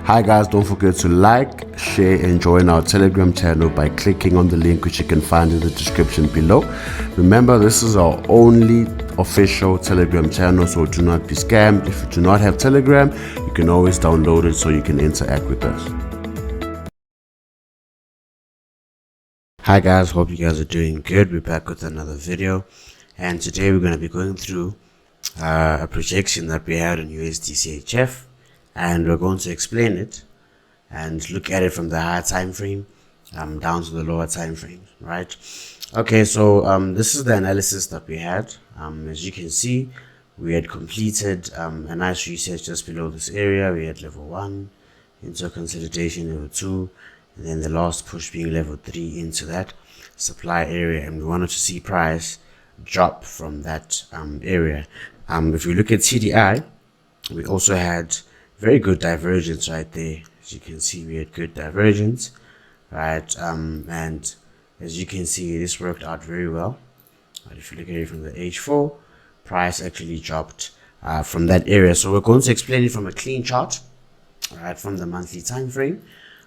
Hi guys, don't forget to like, share and join our Telegram channel by clicking on the link which you can find in the description below. Remember, this is our only official Telegram channel, so do not be scammed. If you do not have Telegram, you can always download it so you can interact with us. Hi guys, hope you guys are doing good. We're back with another video, and today we're going to be going through a projection that we had in USD/CHF, and we're going to explain it and look at it from the higher time frame down to the lower time frame, right? Okay, so this is the analysis that we had. As you can see, we had completed a nice reset just below this area. We had level 1 into consolidation, level 2, and then the last push being level 3 into that supply area, and we wanted to see price drop from that area. If we look at CDI, we also had very good divergence right there. As you can see, we had good divergence, right? And as you can see, this worked out very well. But if you look at it from the H4, price actually dropped from that area. So we're going to explain it from a clean chart, right, from the monthly time frame,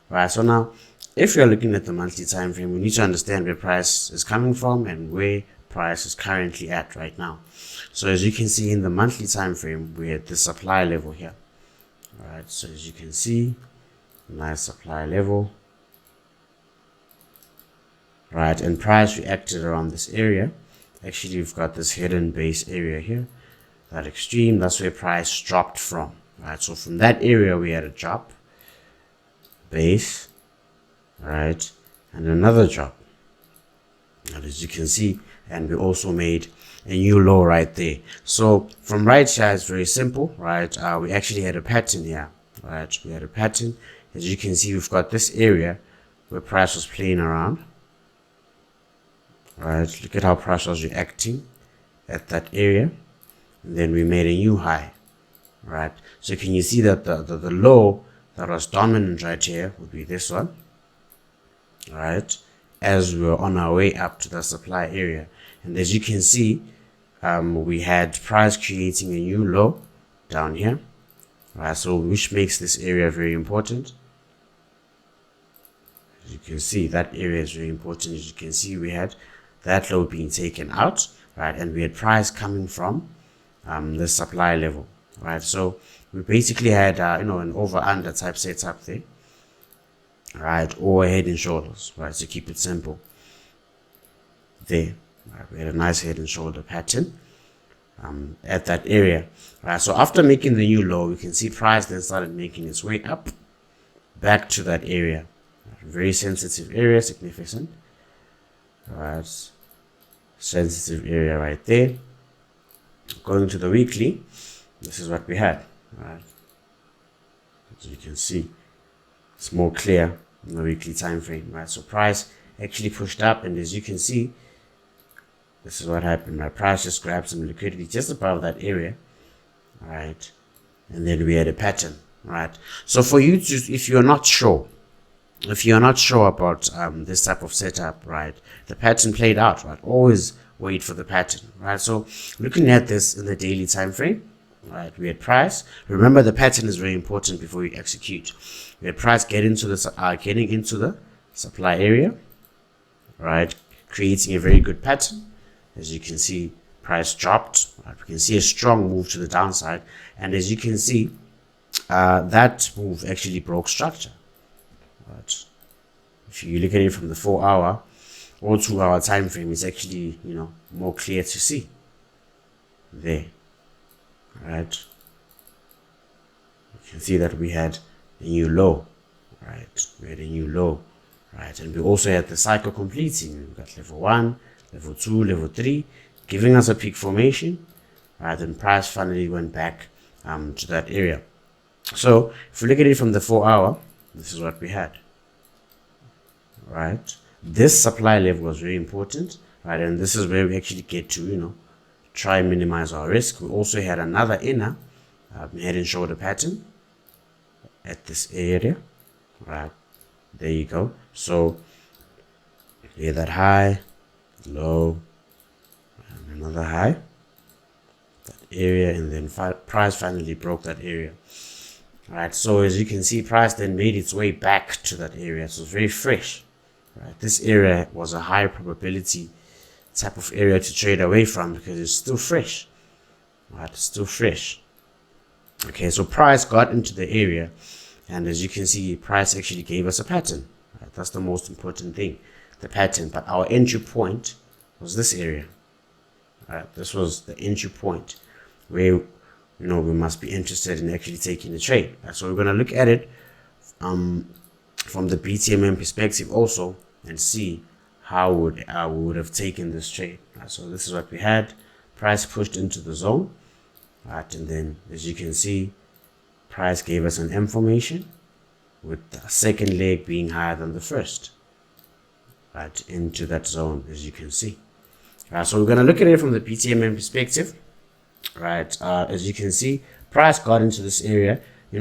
right? So now, if you're looking at the monthly time frame, we need to understand where price is coming from and where price is currently at right now. So as you can see in the monthly time frame, we're at the supply level here. Alright, so as you can see, nice supply level, right, and price reacted around this area. Actually, we've got this hidden base area here, that extreme, that's where price dropped from, right? So from that area we had a drop, base, right, and another drop, and as you can see, and we also made a new low right there. So from right here, it's very simple, right? We actually had a pattern here, right? We had a pattern. As you can see, we've got this area where price was playing around, right? Look at how price was reacting at that area, and then we made a new high, right? So can you see that the low that was dominant right here would be this one, right? As we're on our way up to the supply area, and as you can see, we had price creating a new low down here, right? So which makes this area very important. As you can see, that area is very important. As you can see, we had that low being taken out, right, and we had price coming from the supply level, right? So we basically had an over under type setup there, right, or head and shoulders, right, to keep it simple there. Right, we had a nice head and shoulder pattern at that area, right? So after making the new low, we can see price then started making its way up back to that area, right? Very sensitive area, significant, right? Sensitive area right there. Going to the weekly, this is what we had, right? As you can see, it's more clear in the weekly time frame, right? So price actually pushed up, and as you can see, this is what happened. My price just grabbed some liquidity just above that area, right? And then we had a pattern, right? So for you to, if you're not sure about this type of setup, right, the pattern played out, right? Always wait for the pattern, right? So looking at this in the daily time frame, right, we had price. Remember, the pattern is very important before you execute. We had price getting into the supply area, right, creating a very good pattern. As you can see, price dropped, right? We can see a strong move to the downside, and as you can see, that move actually broke structure, right? If you look at it from the 4-hour or 2-hour time frame, it's actually more clear to see there, right? You can see that we had a new low, right? We had a new low, right? And we also had the cycle completing. We've got level 1, level 2, level 3, giving us a peak formation, right? And price finally went back to that area. So if we look at it from the 4-hour, this is what we had, right? This supply level was very important, right? And this is where we actually get to try and minimize our risk. We also had another inner head and shoulder pattern at this area, right? There you go. So here, that high, low, and another high, that area, and then price finally broke that area. Right, so as you can see, price then made its way back to that area. So it's very fresh. Right, this area was a high probability type of area to trade away from because it's still fresh. Right, it's still fresh. Okay, so price got into the area, and as you can see, price actually gave us a pattern. Right, that's the most important thing, the pattern. But our entry point was this area. Right, this was the entry point where we must be interested in actually taking the trade. Right, so we're going to look at it from the BTMM perspective also and see how we would have taken this trade. Right, so this is what we had. Price pushed into the zone. Right, and then as you can see, price gave us an M formation with the second leg being higher than the first. Right, into that zone, as you can see. Right, so we're going to look at it from the BTMM perspective. Right, as you can see, price got into this area.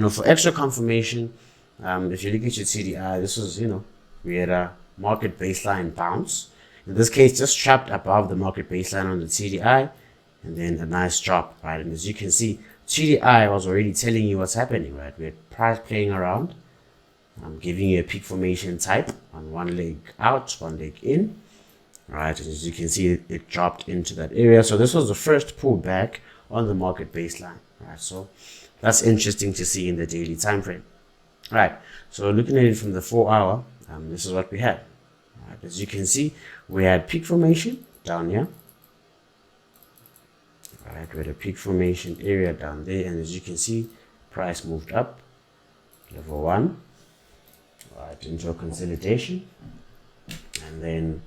For extra confirmation, if you look at your TDI, this was, we had a market baseline bounce. In this case, just trapped above the market baseline on the TDI, and then a nice drop, right? And as you can see, TDI was already telling you what's happening, right? We had price playing around. I'm giving you a peak formation type on one leg out, one leg in. Right, and as you can see, it dropped into that area. So this was the first pullback on the market baseline. Right, so that's interesting to see in the daily time frame. Right, so looking at it from the 4-hour, this is what we had. Right, as you can see, we had peak formation down here. Right, we had a peak formation area down there, and as you can see, price moved up, level 1, right, into a consolidation, and then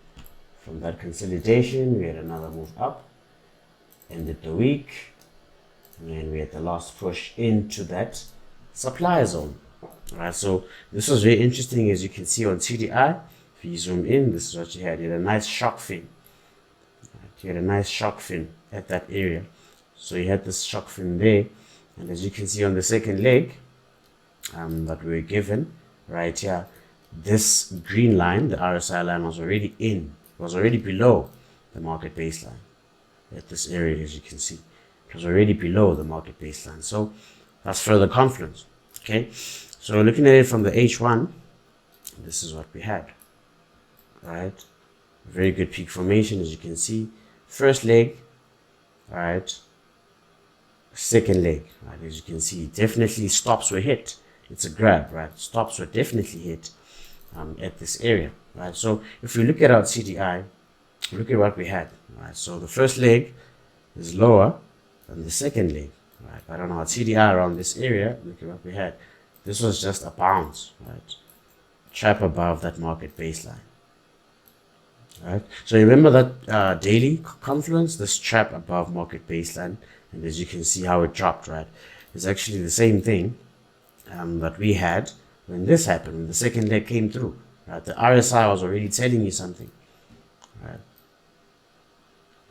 from that consolidation, we had another move up, ended the week, and then we had the last push into that supply zone. Alright, so this was very interesting, as you can see on TDI. If you zoom in, this is what you had. You had a nice shock fin. Right, you had a nice shock fin at that area. So you had this shock fin there, and as you can see on the second leg that we were given right here, this green line, the RSI line, was already below the market baseline at this area. As you can see, it was already below the market baseline, so that's further confidence. Okay, so looking at it from the H1, this is what we had. Right, very good peak formation, as you can see. First leg, right, second leg, right, as you can see, definitely stops were hit. It's a grab, right? Stops were definitely hit at this area. Right, so if we look at our CDI, look at what we had. Right, so the first leg is lower than the second leg. Right, but on our CDI around this area, look at what we had. This was just a bounce, right? Trap above that market baseline. Right, so remember that daily confluence, this trap above market baseline, and as you can see how it dropped. Right, it's actually the same thing that we had when this happened, when the second leg came through. Right, the RSI was already telling you something. Right,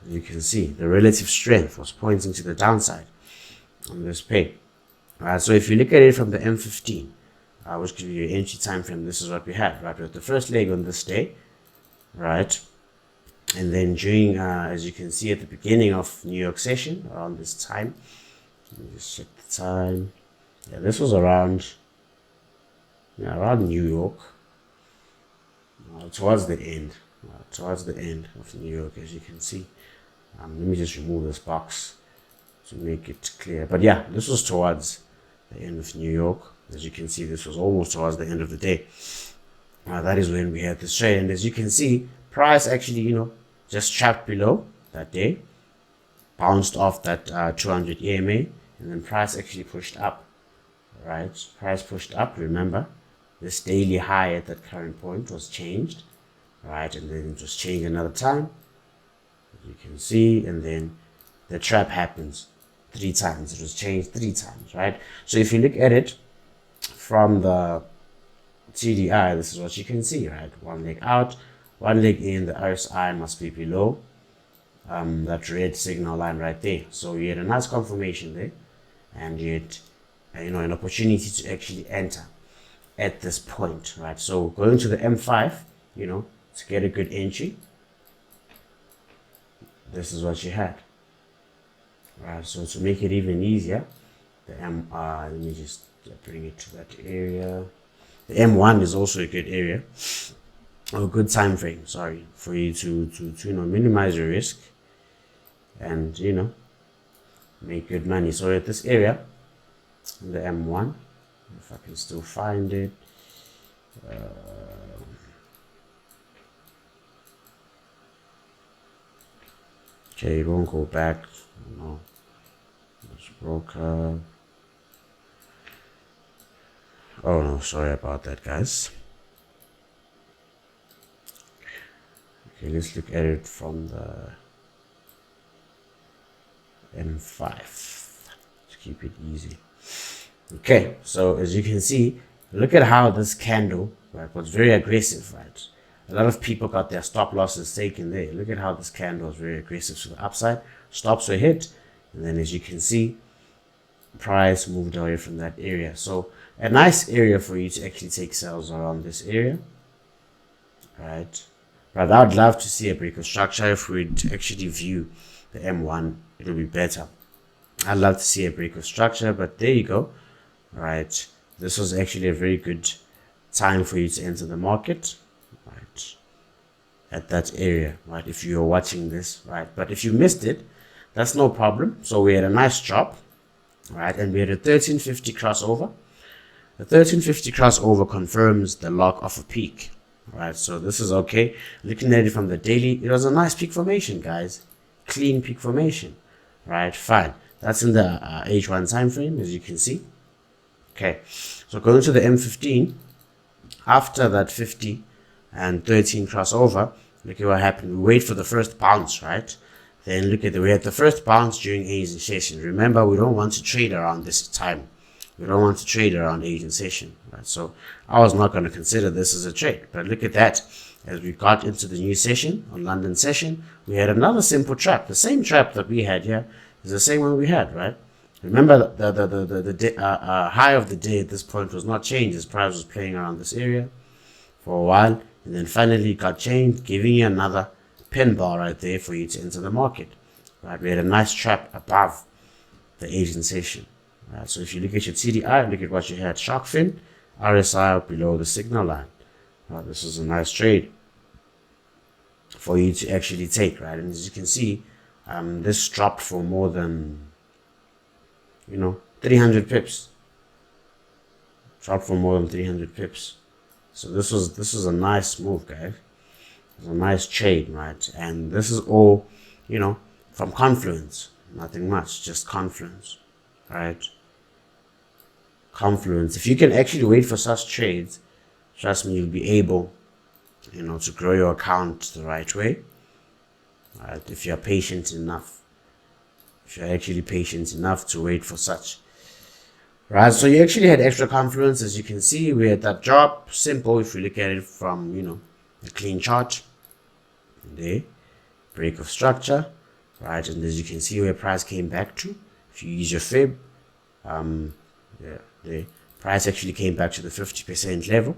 you can see the relative strength was pointing to the downside on this pair. Right, so if you look at it from the M15, which gives you your entry time frame, this is what we had. Right, with the first leg on this day, right, and then during, as you can see at the beginning of New York session around this time, let me just check the time. Yeah, this was around New York. Towards the end of New York, as you can see. Let me just remove this box to make it clear. But yeah, this was towards the end of New York. As you can see, this was almost towards the end of the day. That is when we had this trade, and as you can see, price actually, just trapped below that day, bounced off that 200 EMA, and then price actually pushed up. Right, price pushed up. Remember, this daily high at that current point was changed, right, and then it was changed another time, as you can see, and then the trap happens 3 times. It was changed 3 times, right? So if you look at it from the TDI, this is what you can see, right? One leg out, one leg in. The RSI must be below that red signal line right there. So you had a nice confirmation there, and you had an opportunity to actually enter at this point, right? So going to the M5, to get a good entry, this is what you had. Right, so to make it even easier, the let me just bring it to that area. The M1 is also a good area, or a good time frame, sorry, for you to minimize your risk and make good money. So at this area, the M1, if I can still find it, okay, it won't go back. No, it's broker. Oh no, sorry about that, guys. Okay, let's look at it from the M5 to keep it easy. Okay, so as you can see, look at how this candle, right, was very aggressive, right? A lot of people got their stop losses taken there. Look at how this candle was very aggressive to the upside. Stops were hit, and then as you can see, price moved away from that area. So a nice area for you to actually take sales around this area, right? But I would love to see a break of structure. If we'd actually view the M1, it'll be better. I'd love to see a break of structure, but there you go. Right, this was actually a very good time for you to enter the market, right, at that area, right, if you're watching this, right? But if you missed it, that's no problem. So we had a nice drop, right, and we had a 1350 crossover. The 1350 crossover confirms the lock of a peak, right? So this is okay. Looking at it from the daily, it was a nice peak formation, guys. Clean peak formation, right? Fine. That's in the H1 time frame, as you can see. Okay, so going to the M15, after that 50 and 13 crossover, look at what happened. We wait for the first bounce, right? Then look at we had the first bounce during Asian session. Remember, we don't want to trade around this time. We don't want to trade around Asian session, right? So I was not going to consider this as a trade. But look at that. As we got into the new session, on London session, we had another simple trap. The same trap that we had here is the same one we had, right? Remember, the high of the day at this point was not changed. This price was playing around this area for a while, and then finally got changed, giving you another pin bar right there for you to enter the market. Right, we had a nice trap above the Asian session. Right, so if you look at your TDI, look at what you had: shark fin, RSI below the signal line. Right, this is a nice trade for you to actually take. Right, and as you can see, this dropped for more than 300 pips. Dropped for more than 300 pips. So this was a nice move, guys. It was a nice trade, right? And this is all, from confluence. Nothing much, just confluence, right? Confluence. If you can actually wait for such trades, trust me, you'll be able, to grow your account the right way, right? If you're patient enough. If you're actually patient enough to wait for such. Right, so you actually had extra confluence. As you can see, we had that drop. Simple if you look at it from, a clean chart. There, break of structure. Right, and as you can see where price came back to. If you use your fib, the price actually came back to the 50% level.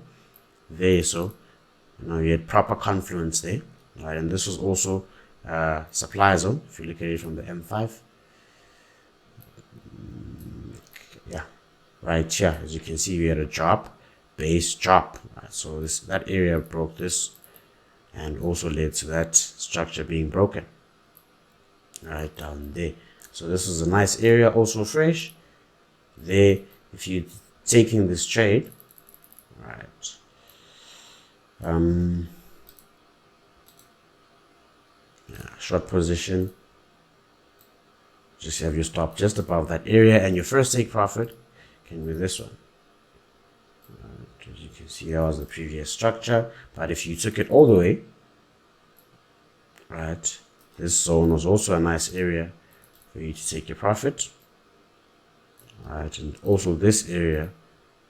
There, so, you had proper confluence there. Right, and this was also supply zone. If you look at it from the M5. Yeah, right here, as you can see, we had a drop, base drop. Right, so that area broke this, and also led to that structure being broken. Right down there. So this is a nice area, also fresh. There, if you're taking this trade, right? Short position. Just have your stop just above that area, and your first take profit can be this one. As you can see, that was the previous structure, but if you took it all the way, right, this zone was also a nice area for you to take your profit, right, and also this area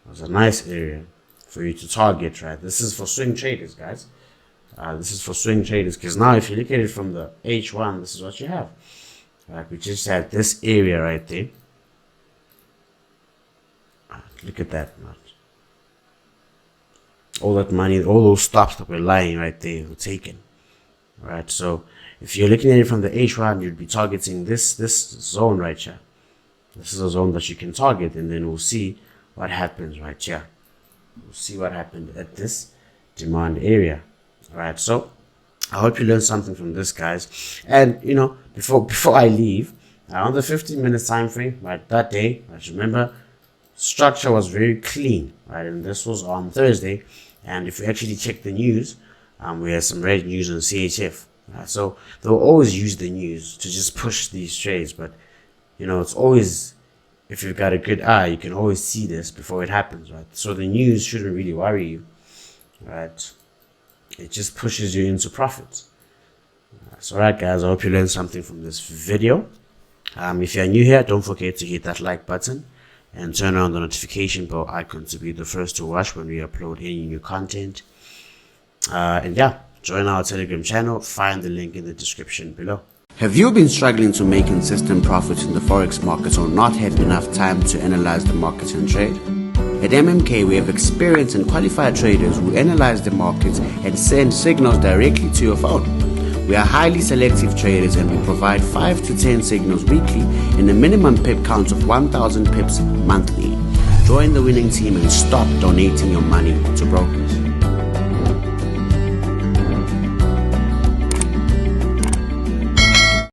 was a nice area for you to target, right? This is for swing traders, guys. This is for swing traders, because now if you look at it from the H1, this is what you have. Right, we just had this area right there. Look at that, man. All that money, all those stops that were lying right there were taken. Right, so if you're looking at it from the H1, you'd be targeting this zone right here. This is a zone that you can target, and then we'll see what happens right here. We'll see what happened at this demand area. All right, so I hope you learned something from this, guys. And you know, before I leave, on the 15-minute time frame, right, that day, remember, structure was very clean, right? And this was on Thursday. And if you actually check the news, we had some red news on CHF. So they'll always use the news to just push these trades, but you know, it's always, if you've got a good eye, you can always see this before it happens, right? So the news shouldn't really worry you, right? It just pushes you into profits. So alright guys, I hope you learned something from this video. If you're new here, don't forget to hit that like button and turn on the notification bell icon to be the first to watch when we upload any new content. And yeah, join our Telegram channel, find the link in the description below. Have you been struggling to make consistent profits in the forex market or not had enough time to analyze the market and trade? At MMK, we have experienced and qualified traders who analyze the markets and send signals directly to your phone. We are highly selective traders and we provide 5 to 10 signals weekly and a minimum pip count of 1,000 pips monthly. Join the winning team and stop donating your money to brokers.